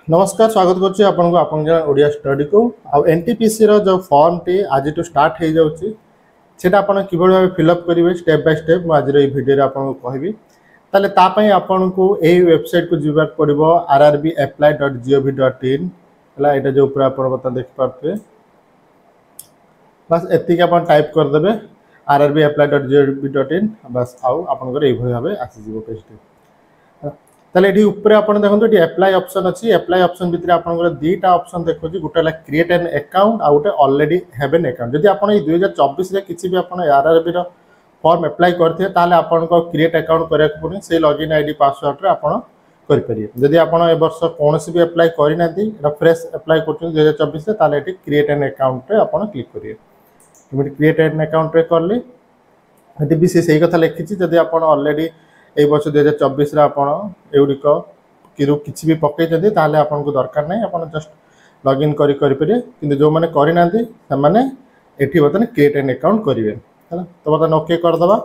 नमस्कार स्वागत करुच्ची आपन को आपन ओडिया स्टडी को आ एनटीपीसी रो जो फॉर्म टी आज टू स्टार्ट हो जाउची सेटा आपन किबो भाबे फिलअप करिवे स्टेप बाय स्टेप मु आज रो ई वीडियो रे आपन को कहबी ताले ता पई आपन को एई वेबसाइट को जिबा पड़िबो rrbapply.gov.in हला एटा जो ऊपर आपन बता देख पारते बस एतिक आपन टाइप कर देबे rrbapply.gov.in बस आउ आपन को एई भली भाबे आसी जिवो पेज टी ताले एठी ऊपर आपण देखंतु एठी अप्लाई ऑप्शन अछि अप्लाई ऑप्शन भितर आपनकर दीटा ऑप्शन देखोछि गुटा ला क्रिएट एन अकाउंट आ गुटे ऑलरेडी हैव एन अकाउंट जदि आपण ई 2024 रे किछि भी आपण आरआरबी रो फॉर्म अप्लाई करथे ताले आपण को क्रिएट अकाउंट करे के पड़े से लॉगिन आईडी पासवर्ड रे आपण करि परिए जदि आपण ए वर्ष कोनोसी भी अप्लाई करि नाथि फ्रेश अप्लाई करथु 2024 रे ताले एठी क्रिएट एन अकाउंट रे आपण क्लिक करिए तुम क्रिएट एन अकाउंट रे करले एठी भी से सही कथा लिखिछि जदि आपण ऑलरेडी ए वर्ष 2024 रे आपण एउडिक किरु किछि भी पकै जदि ताले आपण को दरकार नै आपण जस्ट लॉगिन करि परिए किंतु जो माने करि नाथि से माने एठी बतन क्रिएट एन अकाउंट करिवे हला तो बतन ओके कर दबा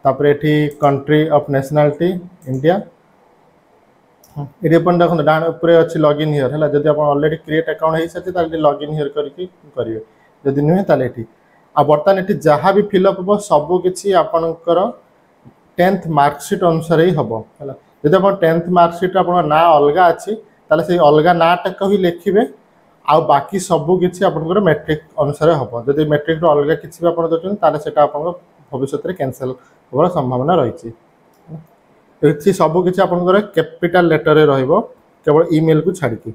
तापर एठी कंट्री ऑफ नेशनलिटी इंडिया एठी अपन देखन डान ऊपर अछि लॉगिन हियर हला जदि आपण ऑलरेडी क्रिएट अकाउंट हेइ सछि ताले लॉगिन हियर करके करिवे जदि नै ताले एठी आ बर्तन एठी जहा भी फिलअप हो सब किछि आपनकर 10th मार्कशीट अनुसार ही हम है जब आप 10th मार्कशीट आप ना अलग अच्छी ताले से अलग नाटा को ही लिखे आ बाकी सबू किसी आप मैट्रिक अनुसार हम जब मैट्रिक अलग किसी भी देखते ताले सेटा आप भविष्य में कैंसल होवार संभावना रही सबू किसी आप कैपिटल लेटर रे रहिबो केवल ईमेल को छाड़ी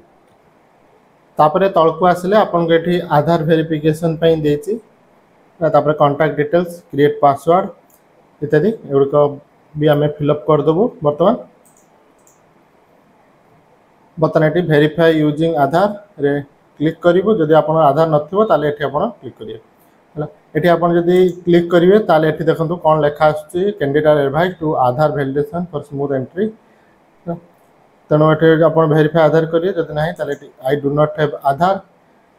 तापर तलको आसिले आपन के आधार वेरिफिकेशन पई देछि तापर कांटेक्ट डिटेल्स क्रिएट पासवर्ड इत्यादि एगुड़िक भी आम फिलअप करदेबू बर्तमान ये वेरीफाई यूजिंग आधार रे क्लिक करूँ जदि आप आधार नथिबो ताले एठी आपण क्लिक करिए हला एठी आपण जदि क्लिक करिवे ताले एठी देखंतु कोन लेखा आछी candidate are advise to Aadhaar validation for smooth entry तनो एठी आपण वेरीफाई आधार करिए जदि नाही ताले एठी आई डू नॉट हैव आधार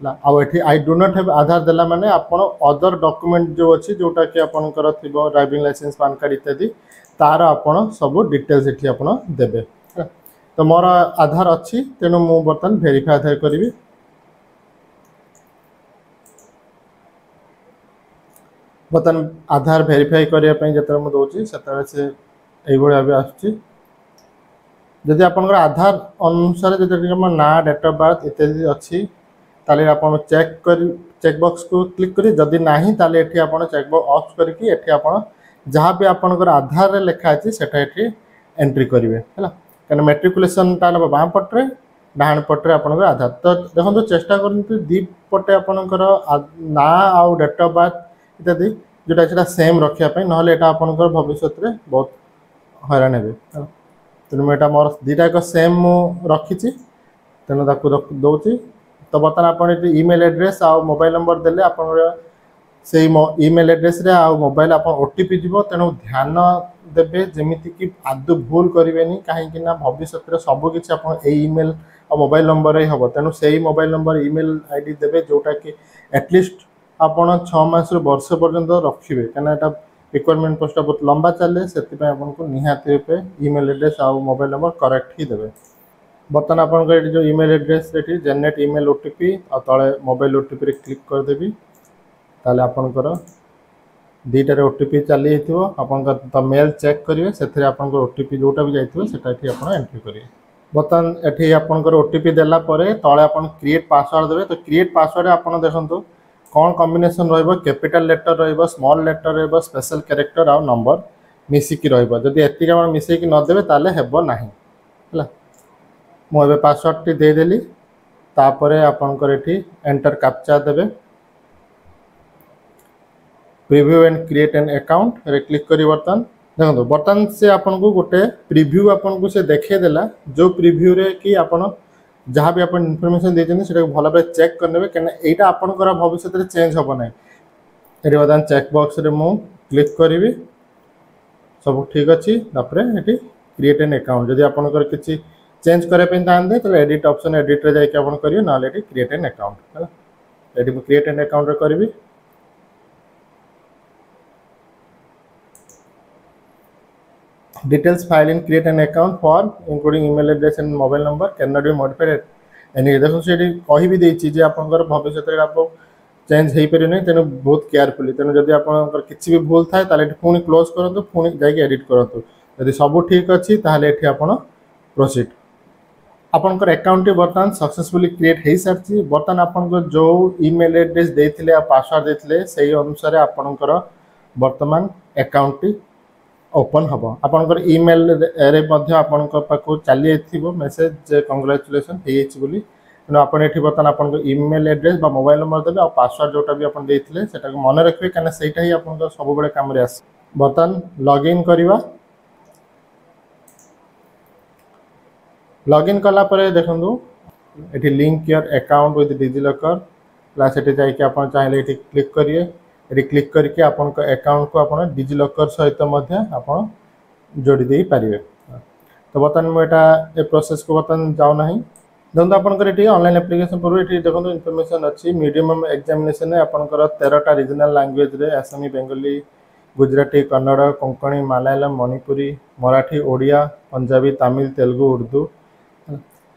आ एठी आई डू नॉट हैव आधार देला माने आपण अदर डॉक्यूमेंट जो अछि जोटा कि आपनकर थिबो ड्राइविंग लाइसेंस पैन कार्ड इत्यादि तार आपण सब डिटेल्स एठी आपण देबे तो मोर आधार अछि तेनु मु बर्तन वेरीफाई आधार करिवि बर्तन आधार वेरीफाई करिया पई जतरा मु दोछि सेतरा से एई भଳି भाबे आछि जदि आपनकर आधार अनुसार जदि हम ना डेट ऑफ बर्थ इत्यादि अछि ताले आपण चेक बॉक्स को क्लिक करी जदि नाही ताले एठी आपण चेक बॉक्स ऑफ करके एठी आपण जहां भी आपनकर आधार रे लेखा अछि सेटा एठी एंट्री करिवे हला कने मैट्रिकुलेशन ताले बाम पटरे डाहाण पटरे आपनकर आधार तो देखंतु चेष्टा करंतु दी पटे आपनकर ना आ डेट ऑफ बर्थ इत्यादि जोटा सेटा सेम रखिया पई नहले एटा आपनकर भविष्य रे बहुत हैरान हेबे तेनु एटा मोर दीटा को सेम मु रखिछि तेनु ताकू दोछि तो बर्तमान आप ईमेल एड्रेस आ मोबाइल नंबर देले आपन से ईमेल एड्रेस रे आ मोबाइल आप ओटीपी जीवो तेणु ध्यान देबे जेमिति कि आदु भूल करिवेनी काहे कि ना भविष्य रे सब किछि आपन ए ईमेल आ मोबाइल नंबर रे हबो तेणु सेही मोबाइल नंबर ईमेल आईडी देबे जोटा कि एटलीस्ट आपन 6 मास रो वर्ष पर्यंत रखिबे कना एटा रिक्वायरमेंट पोस्ट बहुत लंबा चले सेति पय आपन को निहाती रूपे ईमेल एड्रेस आ मोबाइल नंबर करेक्ट ही देबे बर्तमान आपन जो ईमेल एड्रेस रेटी जनरेट ईमेल ओटीपी आ तळे मोबाइल ओटीपी रे क्लिक कर देबी ताले आपनकर दीटा रे ओटीपी चली हिथिबो आपनकर त मेल चेक करिवे सेथरे आपनकर ओटीपी जोटा भी जाइथिबो सेटा एठी आपन एंट्री करिवे बर्तमान एठी आपनकर ओटीपी देला परे तळे आपन क्रिएट पासवर्ड देबे तो क्रिएट पासवर्ड आपन देखंतु कोन कॉम्बिनेशन रहइबो कैपिटल लेटर रहइबो स्मॉल लेटर रहइबो स्पेशल कैरेक्टर आ नंबर मिसी की रहइबो जदि एतिका आपण मिसे की न देबे ताले हेबो नाही हला मुझे पासवर्ड टी दे देली तापरे आपनकर एठी एंटर कैप्चा देबे preview and create an account रे क्लिक करी बर्तन से आपन को गोटे प्रीव्यू आपन को से देखे देला जो प्रीव्यू रे कि आपन जहां भी आपन इंफॉर्मेशन देजनी सेटा भलो बे चेक करनेबे केना एटा आपनकर भविष्य रे चेंज होबो नै एरी बर्तन चेक बॉक्स रे मु क्लिक करिवि सब ठीक अछि तापरे एठी क्रिएट एन अकाउंट जदि आपनकर किछि चेंज करे पे तांदे तो एडिट ऑप्शन एडिट रे जाय के अपन करियो ना एडी क्रिएट एन अकाउंट है एडी क्रिएट एन अकाउंट रे करबी Details file in create an account form including email address and mobile number cannot be modified at any देखो से कहि भी देछि जे आपनकर भविष्य रे आप चेंज हेई परियो नै तेनो बहुत केयरफुली तेनो जदि आपनकर किछि भी भूल थाए ताले पुनी क्लोज करंतु पुनी जाई एडिट करंतु यदि सब ठीक अछि ताले एठी आपण प्रोसीड आपनकर अकाउंट बर्तमान सक्सेसफुली क्रिएट हेई सारछि बर्तमान आपनकर जो ईमेल एड्रेस देथिले आ पासवर्ड देथिले सेही अनुसार आपनकर बर्तमान अकाउंट ओपन हम आपंकर इमेल रे मध्य आपंकर पाखु चली जाइथिबो मेसेज जे कांग्रेचुलेशन हे एछि बोली तेणु आपण एठी बर्तमान आपंकर इमेल एड्रेस बा मोबाइल नंबर देबे और पासवर्ड जोटा भी आपन देथिले सेटा को मन रखबे कने सेटा ही आपनकर सब बेले काम रे आस बर्तमान लॉगिन करिवा लॉगिन कला परे देखंदु एठी link your account with DigiLocker plus एठी जाई के आपन चाहिले एठी क्लिक करिए एटी क्लिक करके आपन अकाउंट को आपन डिजिलॉकर सहित मध्य आपन जोड़ी दे पारिबे तो बर्तमान मु एटा ए प्रोसेस को बर्तमान जाउ नाही देखो आपन एटी ऑनलाइन एप्लीकेशन पर एटी देखो इनफॉरमेशन अछि मीडियम एग्जामिनेशन में आपन 13टा रीजनल लैंग्वेज रे असमी बेंगली गुजराती कन्नड़ कोंकणी मलयालम मणिपुरी मराठी ओडिया पंजाबी तमिल तेलुगु उर्दू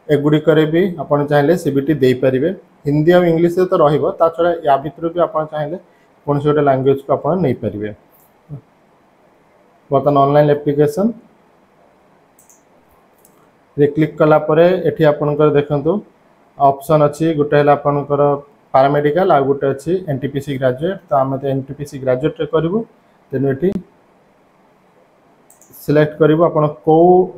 एगुड़ी करे भी आपन चाहिले सीबीटी दे पारिबे हिंदी और इंग्लिश तो रहिबो ता छडा या भितर भी आपन चाहिले कौन से गोटे लैंग्वेज को आपन नहीं पारिबे बर्तमान ऑनलाइन एप्लीकेशन रे क्लिक कला परे एठी आपनकर देखंतु ऑप्शन अछि गोटे हला आपनकर पैरामेडिकल आ गोटे अछि एनटीपीसी ग्रेजुएट तो हम तो एनटीपीसी ग्रेजुएट रे करबो तेनु एठी सिलेक्ट करिवो आपण को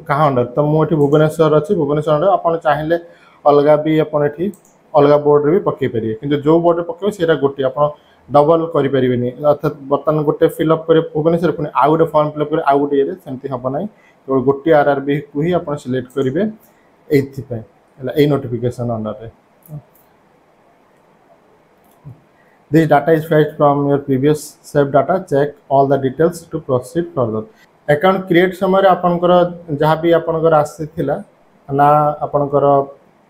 कहा अंडर तो मु एठी भुवनेश्वर अछि भुवनेश्वर अंडर आपण चाहिले अलगा भी आपण एठी अलगा बोर्ड रे भी पक्के परिए किंतु जो बोर्ड रे पक्के सेरा गोटी आपण डबल करि परिबेनी अर्थात बर्तमान गोटे फिलअप करे भुवनेश्वर पुनी आ गोटे फॉर्म फिलअप करे आ गोटे रे सेमति हबो नै तो गोटी आरआरबी को ही आपण सिलेक्ट करिवे एथि पे हला ए नोटिफिकेशन अंडर रे this data is fetched from your previous saved data check all the details to proceed further account create समय आपनकर जहाँ भी आपनकर आसीथिला ना आपनकर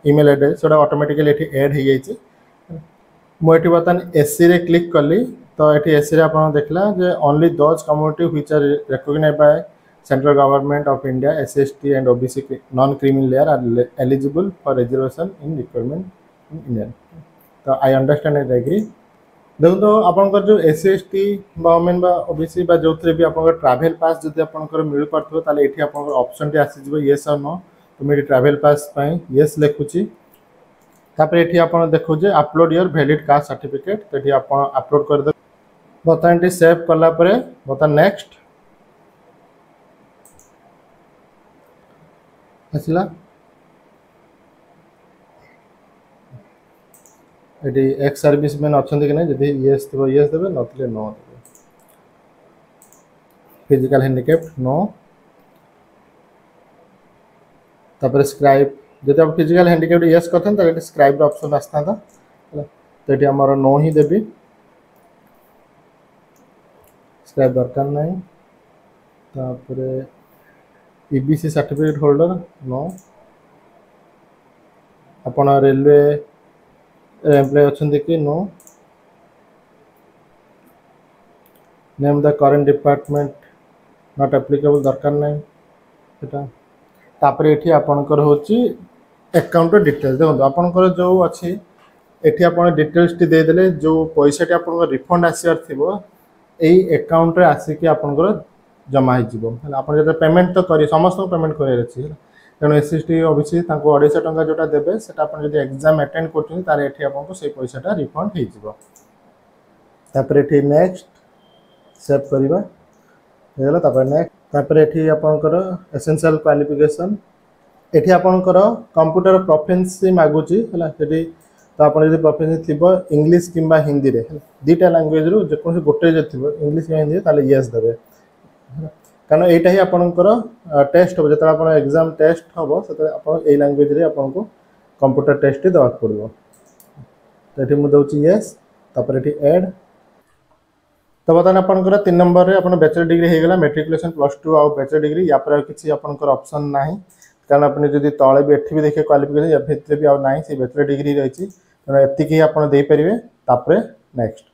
ईमेल एड्रेस सेटा ऑटोमेटिकली एठी ऐड हो जाइए मु एठी बर्तमान एससी रे क्लिक कली तो एठी एससी रे आपन देखला जे only those community which are recognised by central government of India SST and OBC non creamy layer are eligible for reservation in requirement in Indian तो आई अंडरस्टैंड एंड एग्री देखो तो आपनकर जो एसएसटी वोमेन बा OBC बा जोथरे भी आपनकर travel pass जदि आपनकर मिल परथो ताले एठी आपनकर ऑप्शन टे आसी जबो यस और नो तो मेरी ट्रैवल पास पई यस लेखुची तापर एठी आपन देखो जे upload your valid caste certificate तो एठी आपन अपलोड कर दे बटन टे सेव करला परे बटन नेक्स्ट आसिला एटी एक्स सर्विसमैन ऑप्शन देखने यदि यस देबो यस देबे नथिले नो देबे फिजिकल हैंडिकैप्ड नो तापर स्क्राइब जदि आप फिजिकल हैंडिकैप्ड यस करथन त स्क्राइब ऑप्शन आस्था था तो एटी हमर नो ही देबी स्क्राइब दरकार नहीं तापर ईबीसी सर्टिफिकेट होल्डर नो अपन रेलवे एम्प्लॉय अच्छे कि no name the current department not applicable दरकार नहीं सेटा तापर एठी आपनकर होची अकाउंट डिटेल्स देखो आपनकर जो अछि एठी आपन डिटेल्स टी दे देले जो पैसा टी आपनकर रिफंड आसीर थिबो एई अकाउंट रे आसी कि आपनकर जमा हो जिवो आपन जे पेमेंट तो करी समस्त पेमेंट करे अछि तेणु एसएसटी ओबीसी तांको 250 टंका जोटा देबे सेटा अपन जदि एग्जाम अटेंड करछन तारे एठी आपनको से पैसाटा रिफंड हे जिवो तापर एठी नेक्स्ट सेव करिबा हेला तापर नेक्स्ट तापर एठी आपनकर एसेंशियल क्वालिफिकेशन एठी आपनकर कंप्यूटर प्रोफिशिएंसी मागुची हला सेठी तो आपन जदि प्रोफिशिएंसी थिबो इंग्लिश किबा हिंदी रे दीटा लैंग्वेज रो जे कोन गोटे जे थिबो इंग्लिश या हिंदी ताले यस देबे कारण एटा ही आपनकर टेस्ट हो जता आपन एग्जाम टेस्ट हो सेते आपन ए लैंग्वेज रे आपनको कंप्यूटर टेस्ट दवा पड़ो तो एठी मु दउची यस तापर एठी ऐड तो बतन आपनकर 3 नंबर रे आपन बैचलर डिग्री हे गेला मैट्रिकुलेशन +2 आ बैचलर डिग्री या पर किछि आपनकर ऑप्शन नाही कारण आपन जदि तळे भी एठी भी देखे क्वालिफिकेशन या भितरे भी आ नाही से बैचलर डिग्री रहिछि तो एति की आपन देई परिबे तापर नेक्स्ट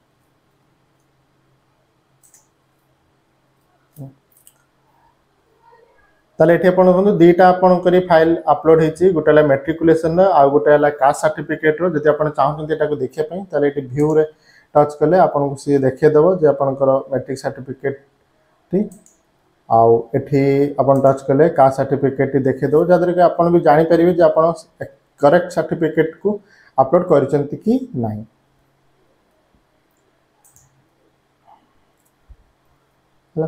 ताले एठी आपण देखो दीटा आपण करी फाइल अपलोड हेची गोटेला मैट्रिकुलेशन आ गोटेला कास्ट सर्टिफिकेट रो जति आपण चाहत एटा को देखिया पई ताले एठी व्यू रे टच कले आपण को सी देखिए देबो जे आपनकर मैट्रिक सर्टिफिकेट टी आउ एठी आपण टच कले कास्ट सर्टिफिकेट टी देखिए देबो जदर के आपण भी जानि परिबे जे आपण करेक्ट सर्टिफिकेट को अपलोड करिसंती कि नाही हला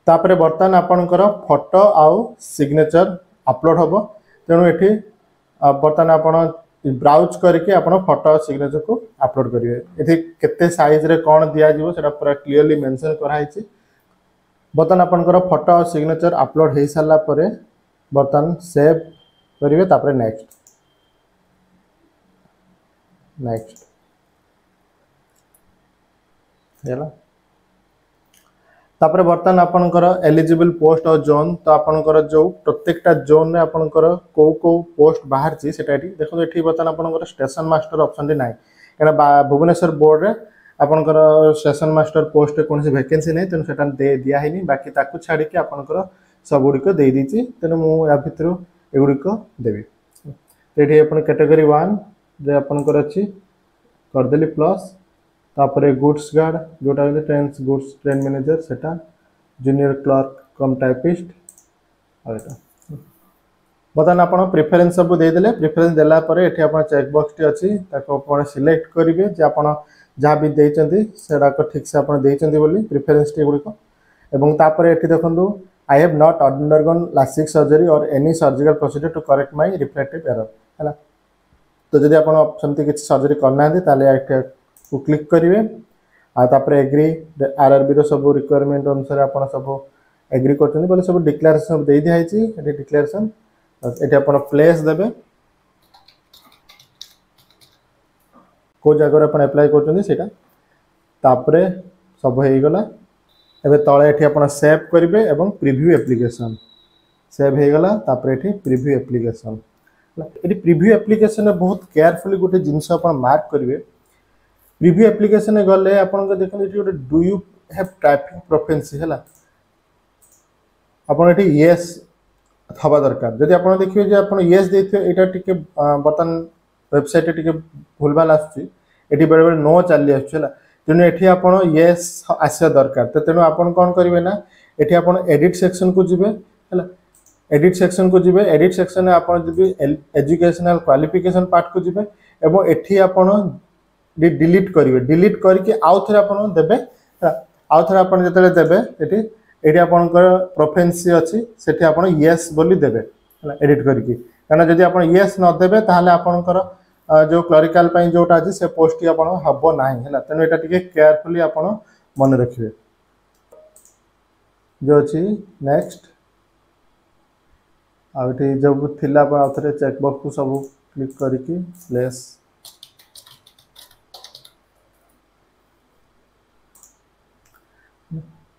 तापरे बर्तमान आपनकर फोटो आउ सिग्नेचर अपलोड होबो तेणु एठी बर्तमान आपण ब्राउज करके आपण फोटो और सिग्नेचर को अपलोड करिवे एठी केते साइज रे कोन दिया जिवो सेटा पूरा क्लियरली मेंशन करा हिची बर्तमान आपनकर फोटो और सिग्नेचर अपलोड हे साला परे बर्तमान सेव करिवे तापरे नेक्स्ट नेक्स्ट हेला तापर बर्तमान आपनकर एलिजिबल पोस्ट और जोन तो आपनकर जो प्रत्येकटा जोन रे आपनकर को पोस्ट बाहर छी सेटा एठी देखो एठी बर्तमान आपनकर स्टेशन मास्टर ऑप्शन रे नाही केना भुवनेश्वर बोर्ड रे आपनकर स्टेशन मास्टर पोस्ट रे कोनसी वैकेंसी नै तेनु सेटा दे दिया हैनी बाकी ताकू छाडी के आपनकर सब गुडी को दे दीची तेनु मु या भितरु एगुडी को देबी एठी अपन कैटेगरी 1 जे आपनकर अछि कर देली प्लस तापर गुड्स गार्ड जोटा ट्रेन गुड्स ट्रेन मैनेजर सेटा जूनियर क्लर्क कम टाइपिस्ट और एटा बर्तमान आपण प्रेफरेंस सब दे देले प्रेफरेंस देला परे एठी आपण चेक बॉक्स टी अछि ताको आपण सिलेक्ट करिवे जे आपण जहाँ भी देइचंती सेडा को ठीक से आपण देइचंती बोली प्रेफरेंस टी गुडी को एवं तापर एठी देखंतु I have not undergone LASIK surgery or any surgical procedure to correct my reflective error हैला तो जदि आपण समति किछ सर्जरी करना है ताले एठी को क्लिक करिवे आ तापर एग्री आरआरबी रो सब रिक्वायरमेंट अनुसार आपण सब एग्री करथनि बोले सब डिक्लेरेशन सब दे दिया हिची एठी डिक्लेरेशन एठी आपण प्लेस देबे को जगह अपन अप्लाई करथनि सेटा तापर सब हे गला एबे तळे एठी आपण सेव करिवे एवं प्रीव्यू एप्लीकेशन सेव हे गला तापर एठी प्रीव्यू एप्लीकेशन एठी प्रीव्यू एप्लीकेशन बहुत केयरफुली गोटे जिंस आपण मार्क करिवे प्रीव्यू एप्लीकेशन गले आपन को देखन एठी गोटे do you have traffic proficiency हैला आपन एठी यस थबा दरकार जदि आपन देखियो जे आपन यस देथियो एटा टिके बटन वेबसाइट टिके भूलभाल आछि एठी बेले बेले नो चली आछि हैला तेनु एठी आपन यस आसे दरकार त तेनु आपन कोन करिवे ना एठी आपन एडिट सेक्शन को जिवे हैला एडिट सेक्शन को जिवे एडिट सेक्शन में आपन जिवे एजुकेशनल क्वालिफिकेशन पार्ट को जिवे एवं एठी आपन डिलीट करिवे डिलीट करके आउ थरे आपन देबे आउ थरे आपन जतले देबे एठी एठी आपनकर प्रोफेंसी अछि सेठी आपन यस बोली देबे हैला एडिट करके काना जदि आपन यस न देबे ताहाले आपनकर जो क्लरिकल पई जोटा अछि से पोस्ट आपन हबो नाही हैला तने एटा टिके केयरफुली आपन मन रखिवे जो अछि नेक्स्ट आ एठी जब थिला पर आउ थरे चेक बॉक्स को सब क्लिक करके प्लेस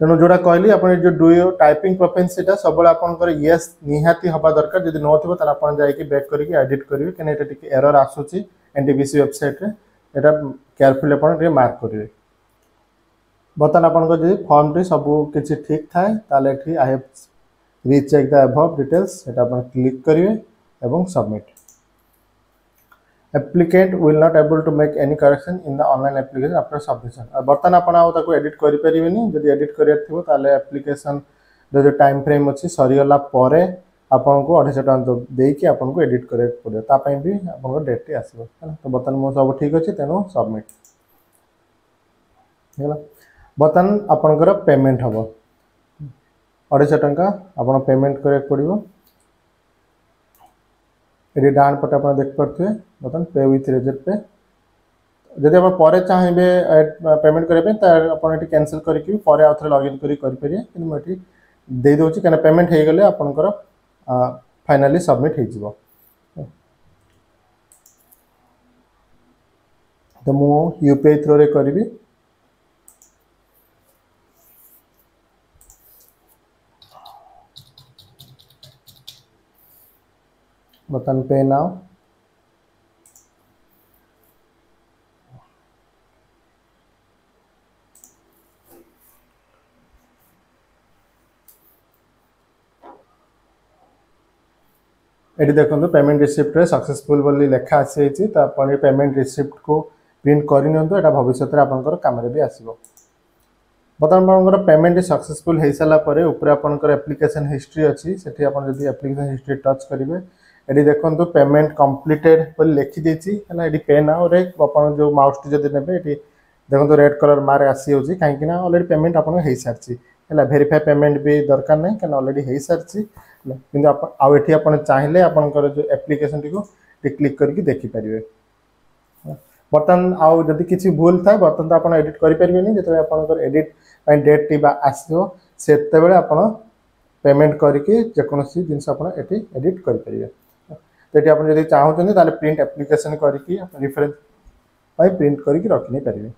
तेणु जोड़ा कहली अपन जो डू यू टाइपिंग प्रोफेंसी सब आपंकर यस निहाती हवा दरकार जब न थो तो आप जाकि बैक करके एडिट करेंगे कहीं एरर आसूसी एनटीपीसी वेबसाइट रे एटा केयरफुली अपन मार्क करेंगे बर्तमान आपन जो फॉर्म टी सब किसी ठीक थाए ताले एठी I have recheck the above details Etah upon click करेंगे एवं submit applicant will not able to make any correction in the online application after submission बर्तमान आपण आउ ताको एडिट करि परिबेनी जदि एडिट करियर थिबो ताले एप्लीकेशन जो टाइम फ्रेम अछि सरी गला परे आपन को 250 टका देई कि आपन को एडिट करे पड़े ता पई भी आपन को डेट आसीबो तो बर्तमान मो सब ठीक अछि तेनो सबमिट हेला बर्तमान आपन को पेमेंट हबो 250 टका आपन पेमेंट करे पड़िबो ये डान पटे आप देख पारे बर्तमान पे विथ रेजर पे जदि आप पर चाहिए पेमेंट करेंगे कैंसिल करके आउ थे लॉगिन करेंगे मुझे दे दूसरी क्या पेमेंट हो गले आपंकर फाइनाली सबमिट हो तो मु यूपीआई थ्रू रे करी बटन पे नाउ ये देखो पेमेंट रिसिप्ट रे सक्सेसफुल बोली लेखा आसी तो आप पेमेंट रिसिप्ट को प्रिंट करनी यहाँ भविष्य में आपंकर कम भी आसो। बर्तमान आपंकर पेमेंट सक्सेसफुल हो सारापर ऊपर आपंकर एप्लिकेशन हिस्ट्री अच्छी से एप्लिकेशन हिस्ट्री टच करेंगे ये देखो पेमेंट कंप्लीटेड बोली लिखी है ये पे नाउ रे आप जो माउस टी जब ने देखो रेड कलर मार्क आसी कहीं ऑलरेडी पेमेंट आप सारी है वेरीफाई पेमेंट भी दरकार नहीं कहीं ऑलरेडी हो सारी कि आप चाहिए आपंकर जो एप्लिकेशन टी क्लिक करके देखिपारे। बर्तमान आउ जदि किसी भूल था बर्तमान तो आप एडिट करें जो आप एडिट डेट टी आसो से आप पेमेंट करके जेकोसी जिनस एडिट करेंगे। तो ये आप चाहते प्रिंट एप्लिकेशन करके रेफरेंस प्रिंट करके रखी नहीं पारे।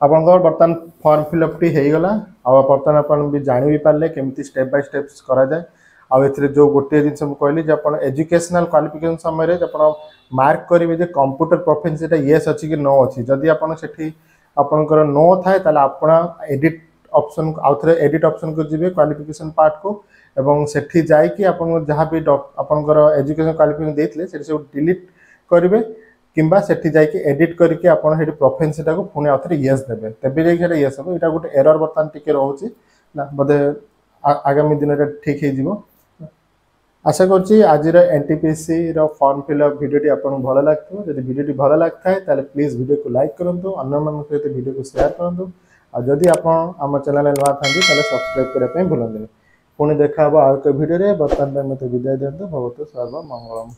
आपंकर बर्तमान फॉर्म फिलअप टी होगा बर्तमान आप भी जानी भी पारे केमी स्टेप बाय स्टेप्स करा जाए आउ जो गोटे जिन कहली आप एजुकेशनल क्वालिफिकेशन समय आप मार्क करेंगे जो कंप्यूटर प्रोफिशिएंसी येस अच्छी कि नो अच्छी जदि आपंकर नो थाए आप एडिट ऑप्शन आउ थे एडिट ऑप्शन को जी क्वालिफिकेशन पार्ट को एवं सेठी जाकि आप जहाँ भी आपंकर एजुकेशन क्वालिफिकेशन देते से सब डिलीट करेंगे किंबा सेठी जाकि एडिट करके आपड़ी प्रोफिशिएंसी को पुणी आउ थे येस देवे तेज जाए येस हम यहाँ गोटे एरर बर्तमान टी रोचे ना बोधे आगामी दिन ठीक हो। आशा करुँच आज एनटीपीसी फॉर्म फिलअप वीडियो आपको भल लगे जब वीडियो भल लगता है प्लीज वीडियो को लाइक करूँ अन्य मान सहित वीडियो को शेयर करूँ और जदि आप आम चैनल नुआ था सब्सक्राइब करने भूलते पुणी देखा आउ एक वीडियो बर्तमान मत विदाय दिखाँ भवतु सर्वमंगलम।